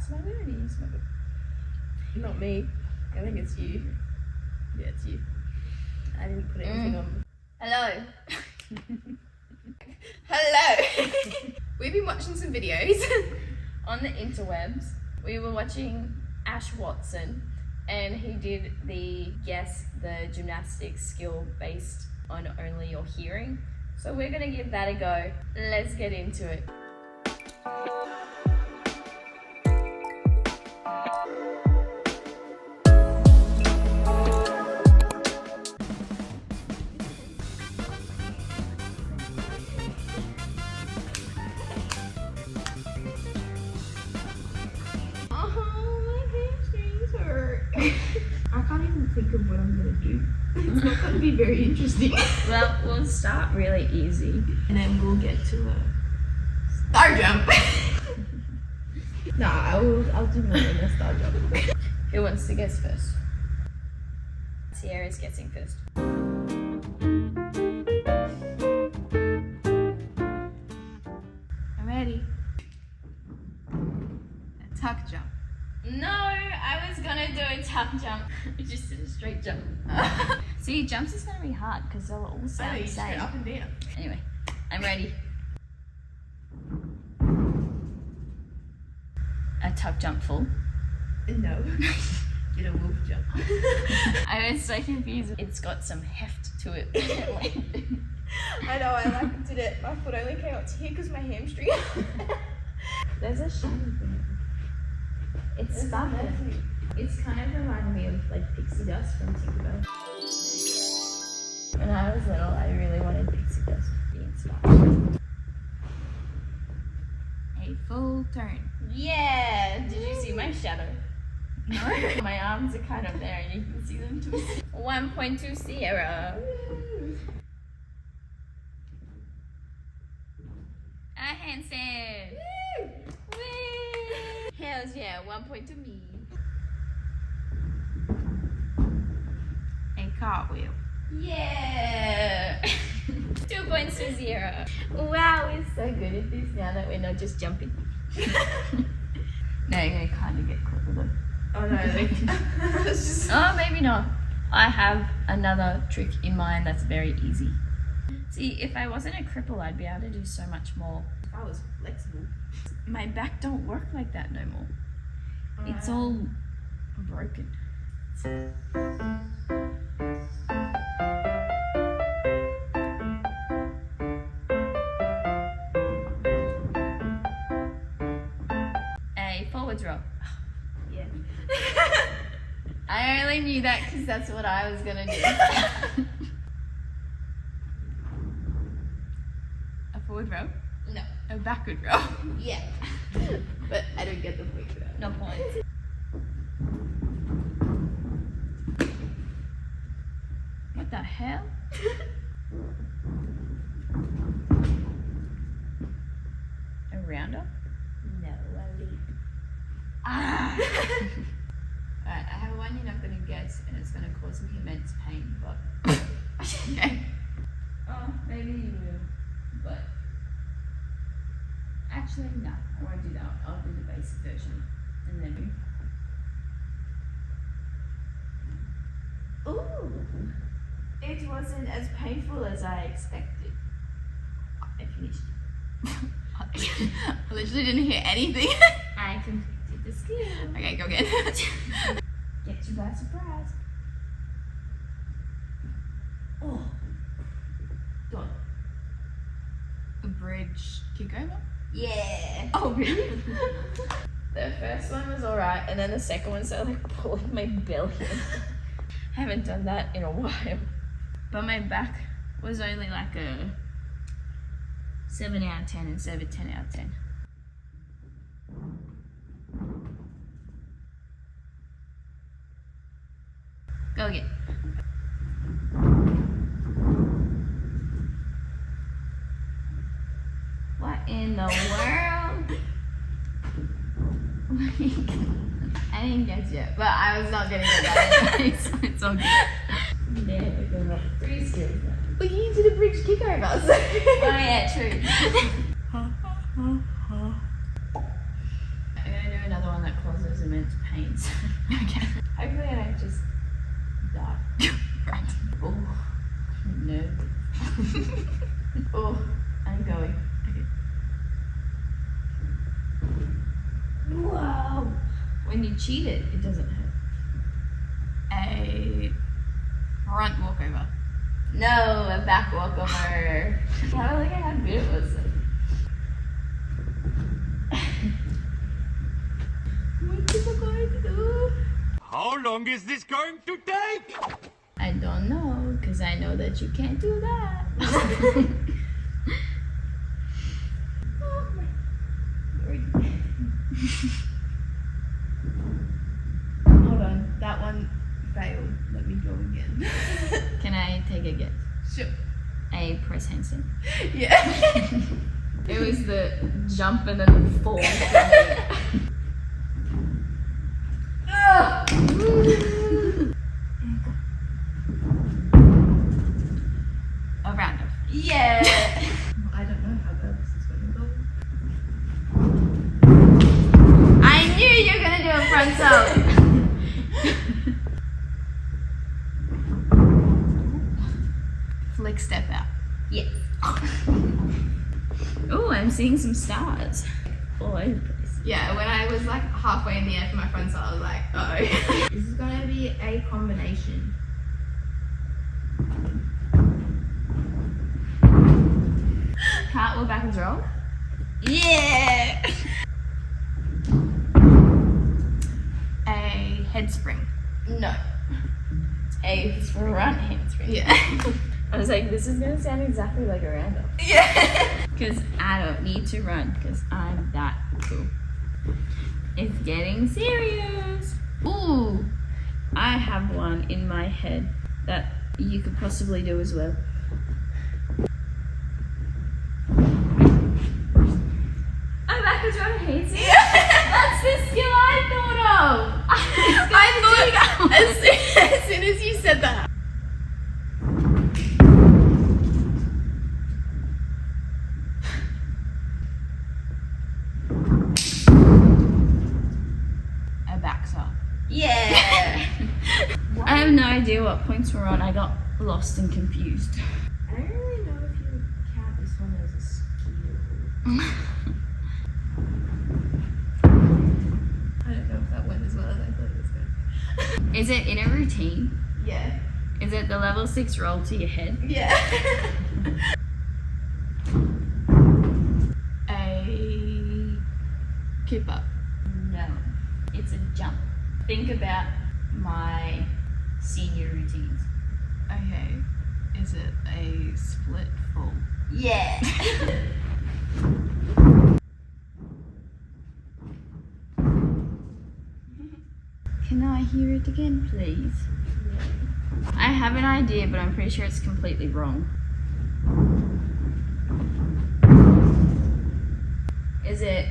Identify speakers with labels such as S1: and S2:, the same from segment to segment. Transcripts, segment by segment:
S1: Smack it. Not me. I think it's you. Yeah, it's you. I didn't put anything on.
S2: Hello.
S1: Hello. We've been watching some videos
S2: On the interwebs, we were watching Ash Watson, and he did the gymnastics skill based on only your hearing. So we're gonna give that a go. Let's get into it.
S1: I can't even think of what I'm going to do. It's not going to be very interesting.
S2: Well, we'll start really easy.
S1: And then we'll get to a star jump. I'll do more than a star jump.
S2: Who wants to guess first? Sierra's guessing first.
S1: I'm ready. A tuck jump.
S2: No, I was gonna do a tuck jump. I just did a straight jump. See, jumps is gonna be hard because they'll all sound the same.
S1: Up and down.
S2: Anyway, I'm ready. A tuck jump full.
S1: No. Did a wolf jump.
S2: I was so confused. It's got some heft to it.
S1: I know, I did it. My foot only came up to here because my hamstring.
S2: There's a shiny thing. It's stuck. It's kind of reminding me of like pixie dust from Tinkerbell. When I was little, I really wanted pixie dust being stuck.
S1: A full turn.
S2: Yeah! Did you see my shadow? No. My arms are kind of there and you can see them too. 1.2 Sierra. A handstand. Woo! Hells yeah, 1 point to me.
S1: A cartwheel.
S2: Yeah! 2 points to Sierra. Wow, we're so good at this now that we're not just jumping.
S1: No, you're going to kind of get clever though. Oh no, it's just...
S2: Oh, maybe not. I have another trick in mind that's very easy. See, if I wasn't a cripple, I'd be able to do so much more.
S1: If I was flexible.
S2: My back don't work like that no more. It's all broken. A forwards roll.
S1: Yeah.
S2: I only knew that because that's what I was gonna do.
S1: A forward row?
S2: No.
S1: A backward row?
S2: Yeah.
S1: But I don't get the point for that.
S2: No point. What the hell? A rounder?
S1: No, a leap.
S2: Ah!
S1: Alright, I have one you're not going to guess and it's going to cause me immense pain, but... Okay.
S2: Oh, maybe you will. But actually, no, I won't do that. I'll do the basic version and then.
S1: Ooh! It wasn't as painful as I expected. I finished. I literally didn't hear anything.
S2: I completed the skill.
S1: Okay, go again.
S2: Get you by surprise.
S1: Oh. Done. A bridge kick over?
S2: Yeah.
S1: Oh, really?
S2: The first one was alright, and then the second one started like pulling my belly. I haven't done that in a while. But my back was only like a 7 out of 10 instead of a 10 out of 10.
S1: Go again.
S2: What in the world?
S1: I didn't guess yet, but I was not gonna get that anyway, so it's all good.
S2: Yeah, we've got 3 skills now.
S1: But you did a bridge kick over, so...
S2: Oh yeah, true.
S1: I'm gonna do another one that
S2: causes immense pains.
S1: Okay.
S2: Hopefully I don't just die.
S1: Right.
S2: Oh, no. Oh, I'm going.
S1: Okay.
S2: Wow. When you cheat it, it doesn't hurt.
S1: A front walkover.
S2: No, a back walkover. Have a look at how good it was.
S1: What is it going to do?
S3: How long is this going to take?
S2: I don't know, because I know that you can't do that.
S1: Hold on, that one failed. Let me go again.
S2: Can I take a guess?
S1: Sure.
S2: A press handstand.
S1: Yeah.
S2: It was the jump and then fall.
S1: A round off.
S2: Yeah.
S1: I don't know how well this is going to go.
S2: I knew you were gonna do a front salt.
S1: Flick step out.
S2: Yes. Oh, I'm seeing some stars all over the place.
S1: Yeah, when I was like halfway in the air for my front side, I was like, uh-oh.
S2: This is gonna be a combination. Cartwheel backwards roll. Yeah.
S1: A head spring.
S2: No. A front handspring.
S1: Yeah.
S2: I was like, this is gonna sound exactly like a round off.
S1: Yeah.
S2: Because I don't need to run because I'm that cool. It's getting serious. Ooh, I have one in my head that you could possibly do as well. I'm backwards roll handstand.
S1: Yeah.
S2: That's the skill I thought of.
S1: As soon as you said that. A back side.
S2: Yeah. I have no idea what points we're on. I got lost and confused. I don't really know if you would count this one as a skill.
S1: I don't know if that went as well as I thought it was going to.
S2: Is it in a routine?
S1: Yeah.
S2: Is it the level 6 roll to your head?
S1: Yeah. A keep up.
S2: No. It's a jump. Think about my senior routines.
S1: Okay. Is it a split full?
S2: Yeah. Can I hear it again, please? I have an idea, but I'm pretty sure it's completely wrong. Is it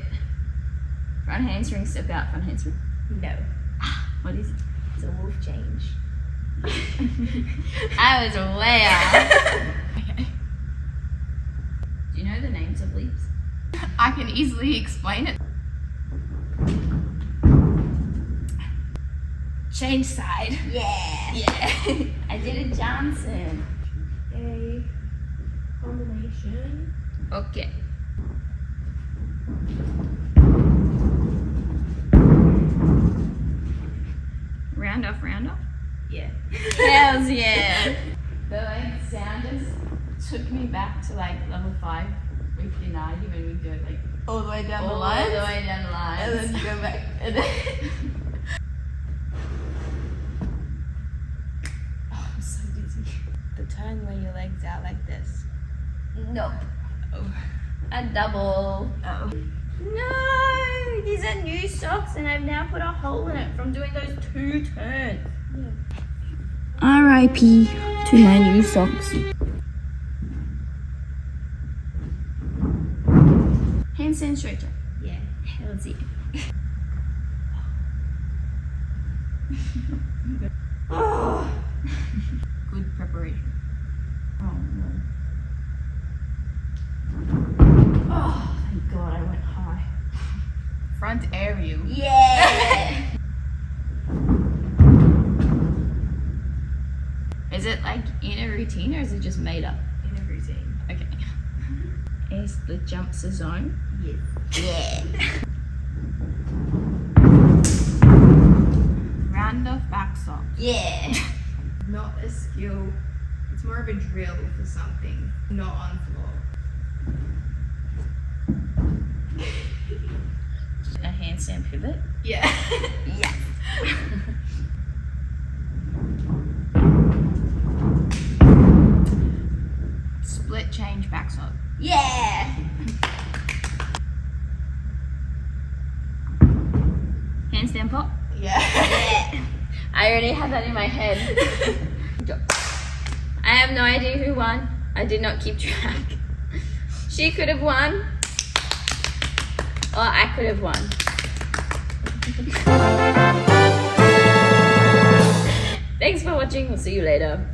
S2: front handspring, step out, front handspring?
S1: No.
S2: What is it?
S1: It's a wolf change.
S2: I was way off.
S1: Okay.
S2: Do you know the names of leaps?
S1: I can easily explain it. Change side.
S2: Yeah.
S1: Yeah.
S2: I did a Johnson.
S1: A combination.
S2: Okay. Round off, round off.
S1: Yeah.
S2: Hells yeah. The like sound just took me back to like level 5 with Unagi when we do it like
S1: All the way down the
S2: all
S1: line.
S2: the way down the line.
S1: And then you go back. And then
S2: Oh, I'm so dizzy.
S1: the turn where your legs out like this.
S2: Nope.
S1: Oh.
S2: A double.
S1: Oh.
S2: No, these are new socks and I've now put a hole in it from doing those 2 turns. R.I.P. to my new socks. Handstand straight jump.
S1: Yeah.
S2: Hells yeah.
S1: Oh. Good preparation.
S2: Oh no. Oh, thank God I went high.
S1: Front aerial.
S2: Yeah! routine or is it just made up?
S1: In a routine.
S2: Okay. Is the jumps a zone?
S1: Yes.
S2: Yeah. Round off back sock. Yeah.
S1: Not a skill. It's more of a drill for something, not on floor.
S2: A handstand pivot.
S1: Yeah.
S2: Yeah. Split change back sock.
S1: Yeah.
S2: Handstand pop.
S1: Yeah.
S2: Yeah. I already had that in my head. I have no idea who won. I did not keep track. She could have won. Or I could have won. Thanks for watching. We'll see you later.